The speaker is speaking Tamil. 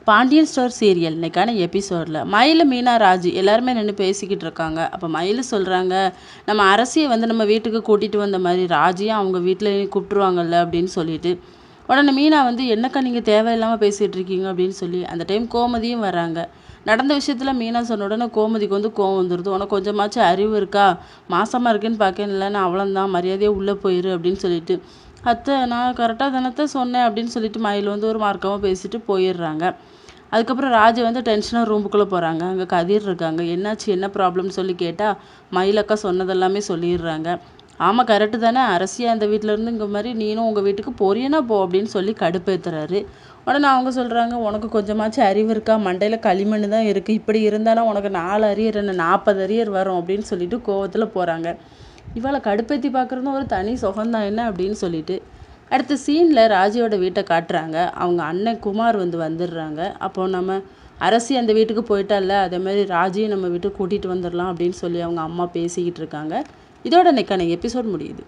பாண்டியன் ஸ்டோர் சீரியல் இன்னைக்கான எபிசோடில் மயில், மீனா, ராஜு எல்லாருமே நின்று பேசிக்கிட்டு இருக்காங்க. அப்போ மயில் சொல்கிறாங்க, நம்ம அரசியை வந்து நம்ம வீட்டுக்கு கூட்டிகிட்டு வந்த மாதிரி ராஜியும் அவங்க வீட்டில் கூப்பிட்டுருவாங்கல்ல அப்படின்னு சொல்லிட்டு. உடனே மீனா வந்து, என்னக்கா நீங்கள் தேவையில்லாமல் பேசிகிட்டு இருக்கீங்க அப்படின்னு சொல்லி அந்த டைம் கோமதியும் வராங்க. நடந்த விஷயத்தில் மீனா சொன்ன உடனே கோமதிக்கு வந்து கோவம் வந்துடுது. உனக்கு கொஞ்சமாச்சும் அறிவு இருக்கா? மாசமாக இருக்கேன்னு பார்க்கேன், இல்லைன்னா அவ்வளோந்தான், மரியாதையாக உள்ளே போயிரு அப்படின்னு சொல்லிட்டு. அத்தை, நான் கரெக்டாக தானத்தை சொன்னேன் அப்படின்னு சொல்லிட்டு மயில் வந்து ஒரு மார்க்கமாக பேசிட்டு போயிடுறாங்க. அதுக்கப்புறம் ராஜு வந்து டென்ஷனாக ரூமுக்குள்ளே போகிறாங்க. அங்கே கதிர் இருக்காங்க. என்னாச்சு, என்ன ப்ராப்ளம்னு சொல்லி கேட்டால் மயிலக்கா சொன்னதெல்லாமே சொல்லிடுறாங்க. ஆமாம், கரெக்டு தானே, அரசியா அந்த வீட்டிலேருந்து இங்கே மாதிரி நீனும் உங்கள் வீட்டுக்கு போறியனா போ அப்படின்னு சொல்லி கடுப்பேற்றுறாரு. உடனே அவங்க சொல்கிறாங்க, உனக்கு கொஞ்சமாச்சும் அறிவு இருக்கா? மண்டையில் களிமண் தான் இருக்குது. இப்படி இருந்தானா உனக்கு 4 அரியர் என்ன 40 அரியர் வரும் அப்படின்னு சொல்லிட்டு கோவத்தில் போகிறாங்க. இவளை கடுப்பேற்றி பார்க்குறதும் ஒரு தனி சுகந்தான் என்ன அப்படின்னு சொல்லிட்டு. அடுத்த சீனில் ராஜியோட வீட்டை காட்டுறாங்க. அவங்க அண்ணன் குமார் வந்து வந்துடுறாங்க. அப்போ நம்ம அரசி அந்த வீட்டுக்கு போயிட்டால, அதே மாதிரி ராஜியும் நம்ம வீட்டுக்கு கூட்டிகிட்டு வந்துடலாம் அப்படின்னு சொல்லி அவங்க அம்மா பேசிக்கிட்டு இருக்காங்க. இதோட இன்னைக்கான எபிசோட் முடியுது.